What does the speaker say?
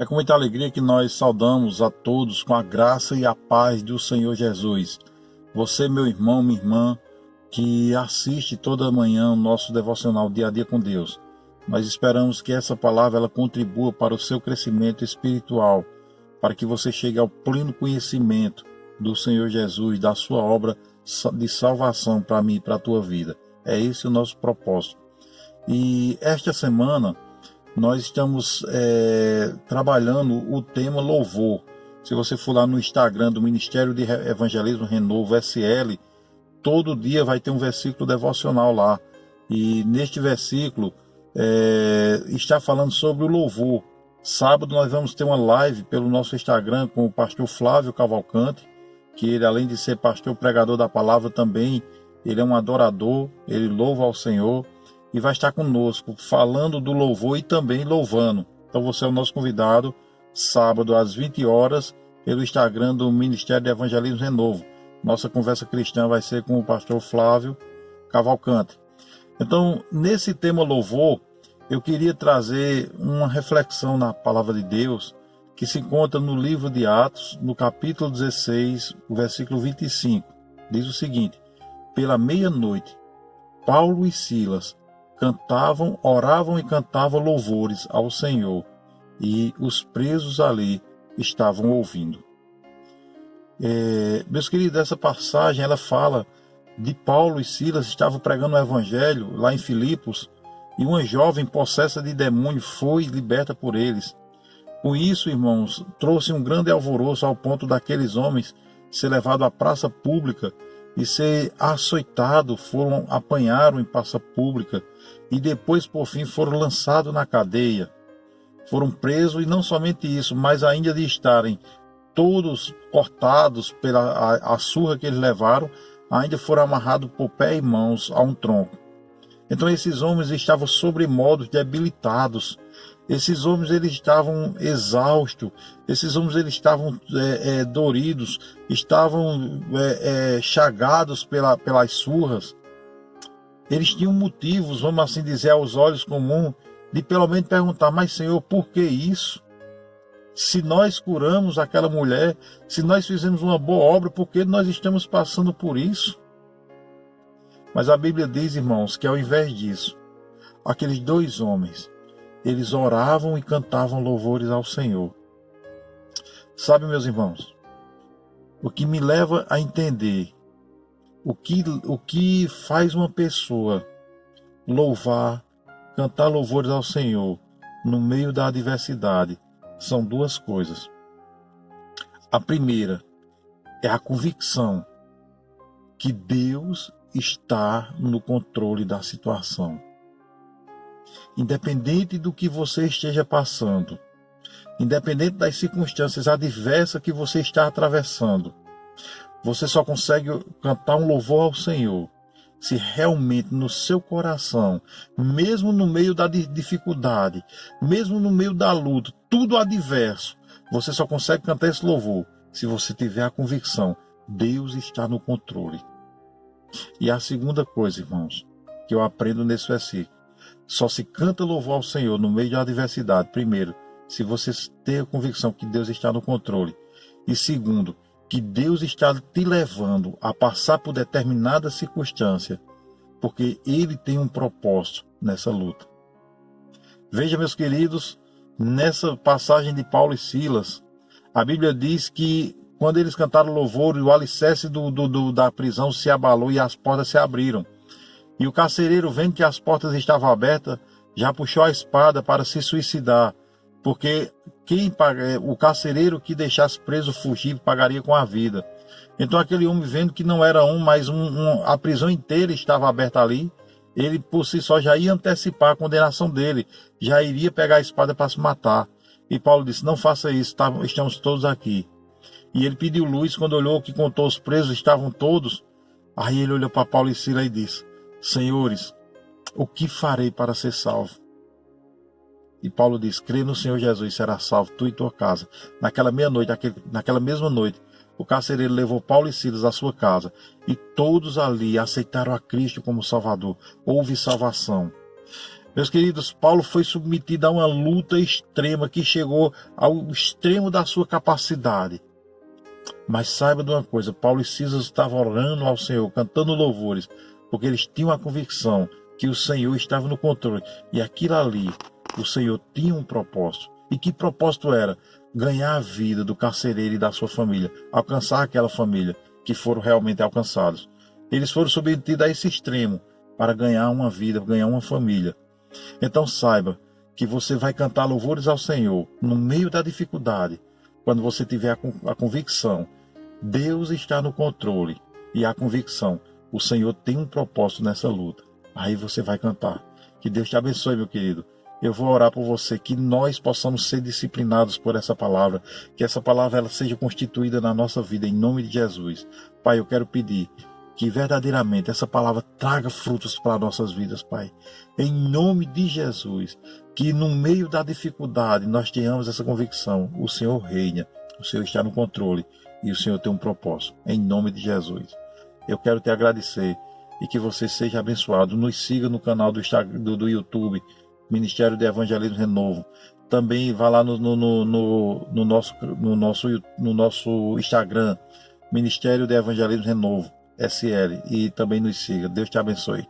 É com muita alegria que nós saudamos a todos com a graça e a paz do Senhor Jesus. Você, meu irmão, minha irmã, que assiste toda manhã o nosso devocional Dia a Dia com Deus. Nós esperamos que essa palavra ela contribua para o seu crescimento espiritual, para que você chegue ao pleno conhecimento do Senhor Jesus, da sua obra de salvação para mim e para a tua vida. É esse o nosso propósito. E esta semana nós estamos trabalhando o tema louvor. Se você for lá no Instagram do Ministério de Evangelismo Renovo SL, todo dia vai ter um versículo devocional lá. E neste versículo está falando sobre o louvor. Sábado nós vamos ter uma live pelo nosso Instagram com o pastor Flávio Cavalcante, que ele, além de ser pastor pregador da palavra, também ele é um adorador, ele louva ao Senhor. E vai estar conosco, falando do louvor e também louvando. Então você é o nosso convidado, sábado às 20 horas, pelo Instagram do Ministério de Evangelismo Renovo. Nossa conversa cristã vai ser com o pastor Flávio Cavalcante. Então, nesse tema louvor, eu queria trazer uma reflexão na palavra de Deus, que se encontra no livro de Atos, no capítulo 16, o versículo 25. Diz o seguinte: pela meia-noite, Paulo e Silas cantavam, oravam e cantavam louvores ao Senhor, e os presos ali estavam ouvindo. Meus queridos, essa passagem ela fala de Paulo e Silas estavam pregando o evangelho lá em Filipos, e uma jovem possessa de demônio foi liberta por eles. Com isso, irmãos, trouxe um grande alvoroço ao ponto daqueles homens ser levados à praça pública e ser açoitado, apanharam em praça pública e depois, por fim, foram lançados na cadeia. Foram presos e não somente isso, mas ainda de estarem todos cortados pela a surra que eles levaram, ainda foram amarrados por pé e mãos a um tronco. Então esses homens estavam sobremodo debilitados. Esses homens eles estavam exaustos, esses homens eles estavam doridos, estavam chagados pelas surras. Eles tinham motivos, vamos assim dizer, aos olhos comuns, de pelo menos perguntar: mas Senhor, por que isso? Se nós curamos aquela mulher, se nós fizemos uma boa obra, por que nós estamos passando por isso? Mas a Bíblia diz, irmãos, que ao invés disso, aqueles dois homens, eles oravam e cantavam louvores ao Senhor. Sabe, meus irmãos, o que me leva a entender o que faz uma pessoa louvar, cantar louvores ao Senhor no meio da adversidade são duas coisas. A primeira é a convicção que Deus está no controle da situação. Independente do que você esteja passando, independente das circunstâncias adversas que você está atravessando, você só consegue cantar um louvor ao Senhor se realmente no seu coração, mesmo no meio da dificuldade, mesmo no meio da luta, tudo adverso, você só consegue cantar esse louvor se você tiver a convicção: Deus está no controle. E a segunda coisa, irmãos, que eu aprendo nesse versículo: só se canta louvor ao Senhor no meio da adversidade, primeiro, se você ter a convicção que Deus está no controle, e segundo, que Deus está te levando a passar por determinada circunstância, porque Ele tem um propósito nessa luta. Veja, meus queridos, nessa passagem de Paulo e Silas, a Bíblia diz que quando eles cantaram louvor, o alicerce da prisão se abalou e as portas se abriram. E o carcereiro, vendo que as portas estavam abertas, já puxou a espada para se suicidar, porque o carcereiro que deixasse preso fugir pagaria com a vida. Então aquele homem, vendo que não era mas a prisão inteira estava aberta ali, ele por si só já ia antecipar a condenação dele, já iria pegar a espada para se matar. E Paulo disse: não faça isso, estamos todos aqui. E ele pediu luz. Quando olhou que contou os presos, estavam todos. Aí ele olhou para Paulo e Silas e disse: senhores, o que farei para ser salvo? E Paulo diz: crê no Senhor Jesus, será salvo tu e tua casa. Naquela mesma noite, o carcereiro levou Paulo e Silas à sua casa, e todos ali aceitaram a Cristo como Salvador. Houve salvação. Meus queridos, Paulo foi submetido a uma luta extrema que chegou ao extremo da sua capacidade. Mas saiba de uma coisa, Paulo e Silas estavam orando ao Senhor, cantando louvores, porque eles tinham a convicção que o Senhor estava no controle. E aquilo ali, o Senhor tinha um propósito. E que propósito era? Ganhar a vida do carcereiro e da sua família, alcançar aquela família que foram realmente alcançados. Eles foram submetidos a esse extremo para ganhar uma vida, ganhar uma família. Então saiba que você vai cantar louvores ao Senhor no meio da dificuldade, quando você tiver a convicção, Deus está no controle, e a convicção, o Senhor tem um propósito nessa luta. Aí você vai cantar. Que Deus te abençoe, meu querido. Eu vou orar por você, que nós possamos ser disciplinados por essa palavra, que essa palavra ela seja constituída na nossa vida, em nome de Jesus. Pai, eu quero pedir que verdadeiramente essa palavra traga frutos para nossas vidas, Pai. Em nome de Jesus, que no meio da dificuldade nós tenhamos essa convicção, o Senhor reina, o Senhor está no controle e o Senhor tem um propósito. Em nome de Jesus. Eu quero te agradecer e que você seja abençoado. Nos siga no canal do YouTube, Ministério de Evangelismo Renovo. Também vá lá no nosso Instagram, Ministério de Evangelismo Renovo, SL, e também nos siga. Deus te abençoe.